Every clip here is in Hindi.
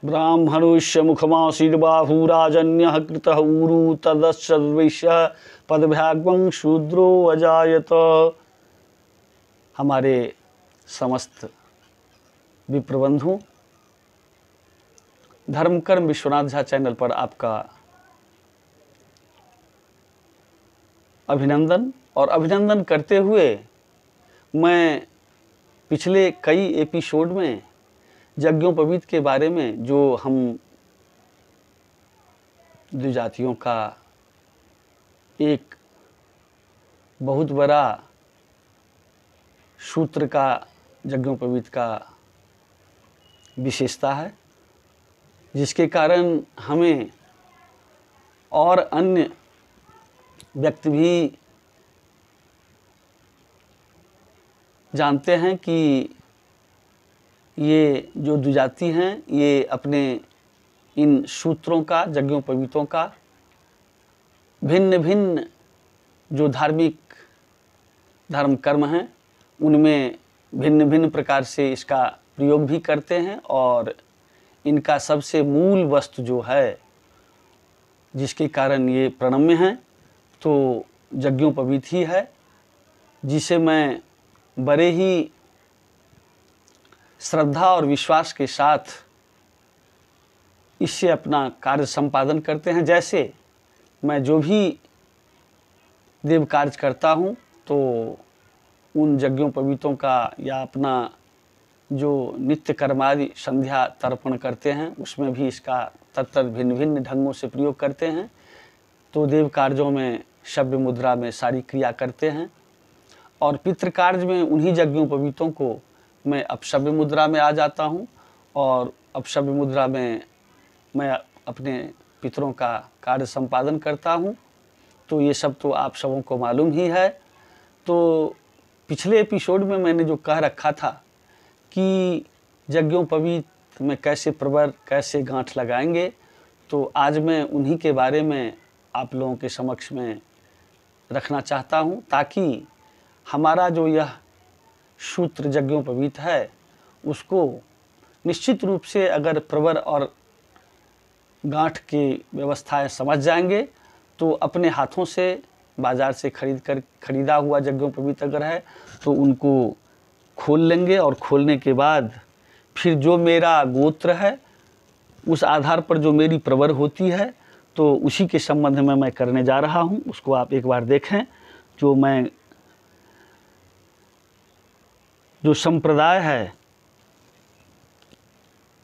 ब्राह्मणुष्य मुखमासीर्बाहुराजन्यः कृतः ऊरु तदस्सर्वैश्य पदभ्याग्वं शूद्रो अजायत। हमारे समस्त विप्रबंधु, धर्मकर्म विश्वनाथ झा चैनल पर आपका अभिनंदन। और अभिनंदन करते हुए मैं पिछले कई एपिसोड में यज्ञोपवीत के बारे में, जो हम द्विजातियों का एक बहुत बड़ा सूत्र का यज्ञोपवीत का विशेषता है, जिसके कारण हमें और अन्य व्यक्ति भी जानते हैं कि ये जो द्विजाति हैं ये अपने इन सूत्रों का, यज्ञोपवीतों का भिन्न भिन्न जो धार्मिक धर्म कर्म हैं उनमें भिन्न भिन्न प्रकार से इसका प्रयोग भी करते हैं। और इनका सबसे मूल वस्तु जो है जिसके कारण ये प्रणम्य हैं तो यज्ञोपवीत ही है, जिसे मैं बड़े ही श्रद्धा और विश्वास के साथ इससे अपना कार्य संपादन करते हैं। जैसे मैं जो भी देव कार्य करता हूँ तो उन यज्ञोपवीतों का या अपना जो नित्य कर्मादि संध्या तर्पण करते हैं उसमें भी इसका तत्तर भिन्न भिन्न ढंगों से प्रयोग करते हैं। तो देव कार्यों में शव्य मुद्रा में सारी क्रिया करते हैं और पितृ कार्य में उन्हीं यज्ञोपवीतों को मैं अपशव्य मुद्रा में आ जाता हूँ और अपशव्य मुद्रा में मैं अपने पितरों का कार्य संपादन करता हूँ। तो ये सब तो आप सबों को मालूम ही है। तो पिछले एपिसोड में मैंने जो कह रखा था कि यज्ञोपवीत में कैसे प्रवर, कैसे गांठ लगाएंगे, तो आज मैं उन्हीं के बारे में आप लोगों के समक्ष में रखना चाहता हूँ, ताकि हमारा जो यह सूत्र यज्ञोपवीत है उसको निश्चित रूप से अगर प्रवर और गांठ की व्यवस्थाएं समझ जाएंगे तो अपने हाथों से बाज़ार से खरीदा हुआ यज्ञोपवीत अगर है तो उनको खोल लेंगे और खोलने के बाद फिर जो मेरा गोत्र है उस आधार पर जो मेरी प्रवर होती है तो उसी के संबंध में मैं करने जा रहा हूं। उसको आप एक बार देखें। जो संप्रदाय है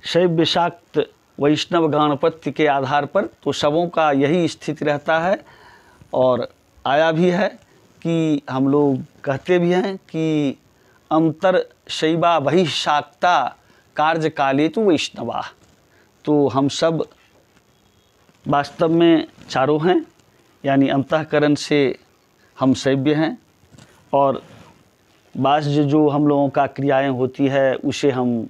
शैव शाक्त वैष्णव गणपत्य के आधार पर, तो सबों का यही स्थिति रहता है और आया भी है कि हम लोग कहते भी हैं कि अंतर शैवा बहिशाक्ता कार्य काले तो वैष्णवा। तो हम सब वास्तव में चारों हैं, यानी अंतःकरण से हम शैव्य हैं और बाह्य जो हम लोगों का क्रियाएं होती है उसे हम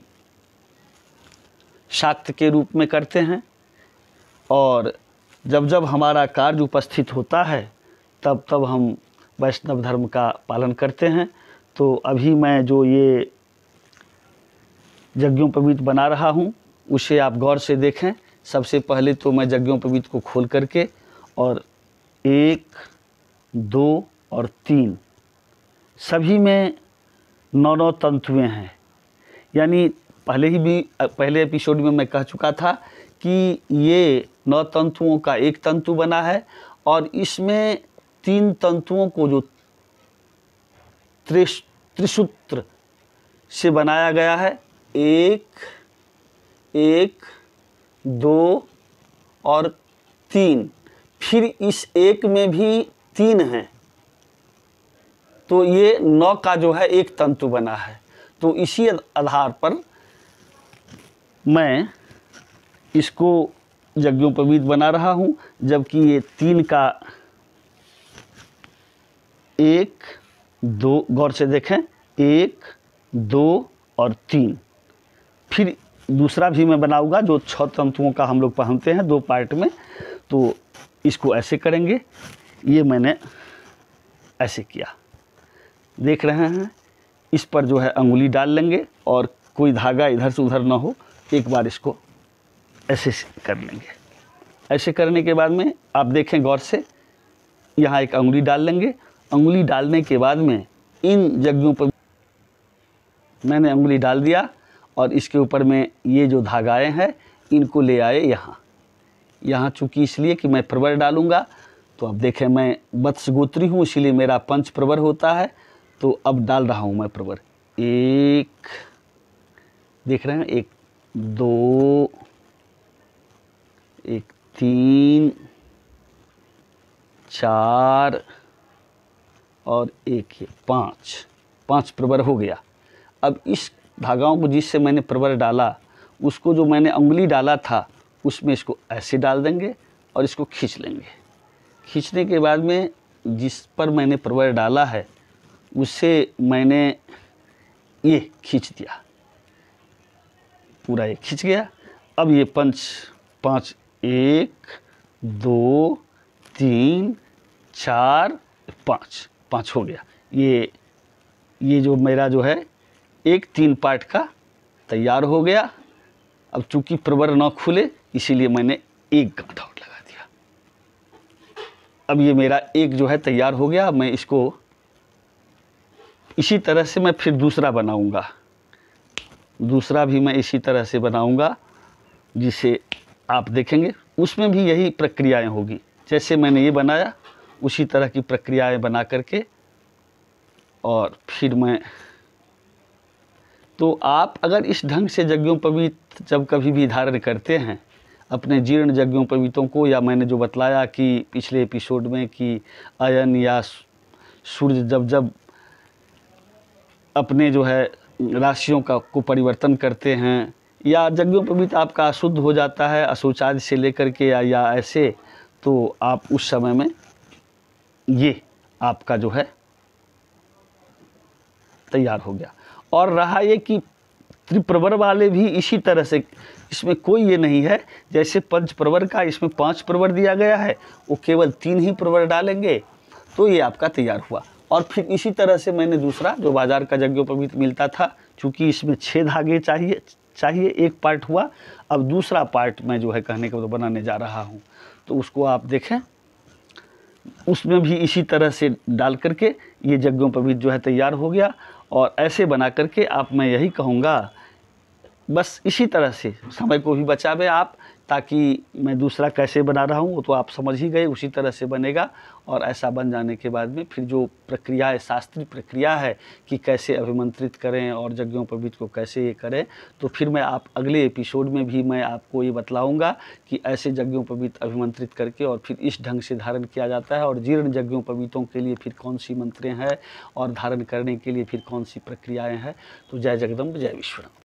शाक्त के रूप में करते हैं। और जब जब हमारा कार्य उपस्थित होता है तब तब हम वैष्णव धर्म का पालन करते हैं। तो अभी मैं जो ये यज्ञोपवीत बना रहा हूँ उसे आप गौर से देखें। सबसे पहले तो मैं यज्ञोपवीत को खोल करके और 1, 2 और 3 सभी में 9 तंतुएं हैं। यानी पहले एपिसोड में मैं कह चुका था कि ये 9 तंतुओं का एक तंतु बना है और इसमें 3 तंतुओं को जो त्रिसूत्र से बनाया गया है, 1, 2 और 3, फिर इस एक में भी 3 हैं, तो ये 9 का जो है एक तंतु बना है। तो इसी आधार पर मैं इसको यज्ञोपवीत बना रहा हूँ, जबकि ये 3 का 1, 2, गौर से देखें, 1, 2 और 3। फिर दूसरा भी मैं बनाऊंगा जो 6 तंतुओं का हम लोग पहनते हैं 2 पार्ट में। तो इसको ऐसे करेंगे, ये मैंने ऐसे किया, देख रहे हैं। इस पर जो है अंगुली डाल लेंगे और कोई धागा इधर से उधर ना हो। एक बार इसको ऐसे कर लेंगे। ऐसे करने के बाद में आप देखें गौर से, यहाँ एक अंगुली डाल लेंगे। अंगुली डालने के बाद में इन जगहों पर मैंने अंगुली डाल दिया और इसके ऊपर में ये जो धागाएँ हैं इनको ले आए यहाँ चूँकि इसलिए कि मैं प्रवर डालूँगा, तो अब देखें मैं वत्स गोत्री हूँ इसीलिए मेरा पंच प्रवर होता है। तो अब डाल रहा हूँ मैं प्रवर। एक, देख रहे हैं, एक, दो, एक, तीन, चार और एक, ये पाँच प्रवर हो गया। अब इस धागाओं को जिससे मैंने प्रवर डाला उसको जो मैंने अंगुली डाला था उसमें इसको ऐसे डाल देंगे और इसको खींच लेंगे। खींचने के बाद में जिस पर मैंने प्रवर डाला है उससे मैंने ये खींच दिया, पूरा ये खींच गया। अब ये पाँच, एक, दो, तीन, चार, पाँच हो गया। ये जो मेरा जो है एक 3 पार्ट का तैयार हो गया। अब चूंकि प्रवर न खुले इसीलिए मैंने एक गांठ और लगा दिया। अब ये मेरा एक जो है तैयार हो गया। मैं इसको इसी तरह से मैं फिर दूसरा बनाऊंगा। दूसरा भी मैं इसी तरह से बनाऊंगा जिसे आप देखेंगे उसमें भी यही प्रक्रियाएं होगी। जैसे मैंने ये बनाया उसी तरह की प्रक्रियाएं बना करके और फिर मैं, तो आप अगर इस ढंग से यज्ञोपवीत जब कभी भी धारण करते हैं अपने जीर्ण यज्ञोपवीतों को, या मैंने जो बतलाया कि पिछले एपिसोड में कि अयन या सूर्य जब अपने जो है राशियों को परिवर्तन करते हैं, या यज्ञोपवीत आपका अशुद्ध हो जाता है अशौचादि से लेकर के या ऐसे, तो आप उस समय में ये आपका जो है तैयार हो गया। और रहा ये कि त्रिप्रवर वाले भी इसी तरह से, इसमें कोई ये नहीं है जैसे पंच प्रवर का इसमें 5 प्रवर दिया गया है, वो केवल 3 ही प्रवर डालेंगे तो ये आपका तैयार हुआ। और फिर इसी तरह से मैंने दूसरा जो बाजार का यज्ञोपवीत मिलता था, चूँकि इसमें 6 धागे चाहिए एक पार्ट हुआ। अब दूसरा पार्ट मैं जो है कहने को तो बनाने जा रहा हूँ, तो उसको आप देखें, उसमें भी इसी तरह से डाल करके ये यज्ञोपवीत जो है तैयार हो गया। और ऐसे बना करके आप, मैं यही कहूँगा बस इसी तरह से समय को भी बचावे आप, ताकि मैं दूसरा कैसे बना रहा हूँ वो तो आप समझ ही गए, उसी तरह से बनेगा। और ऐसा बन जाने के बाद में फिर जो प्रक्रिया है, शास्त्रीय प्रक्रिया है कि कैसे अभिमंत्रित करें और यज्ञोपवीत को कैसे ये करें, तो फिर मैं आप अगले एपिसोड में भी मैं आपको ये बतलाऊँगा कि ऐसे यज्ञोपवीत अभिमंत्रित करके और फिर इस ढंग से धारण किया जाता है। और जीर्ण यज्ञोपवीतों के लिए फिर कौन सी मंत्रें हैं और धारण करने के लिए फिर कौन सी प्रक्रियाएँ हैं। तो जय जगदम्ब, जय विश्वनाथ।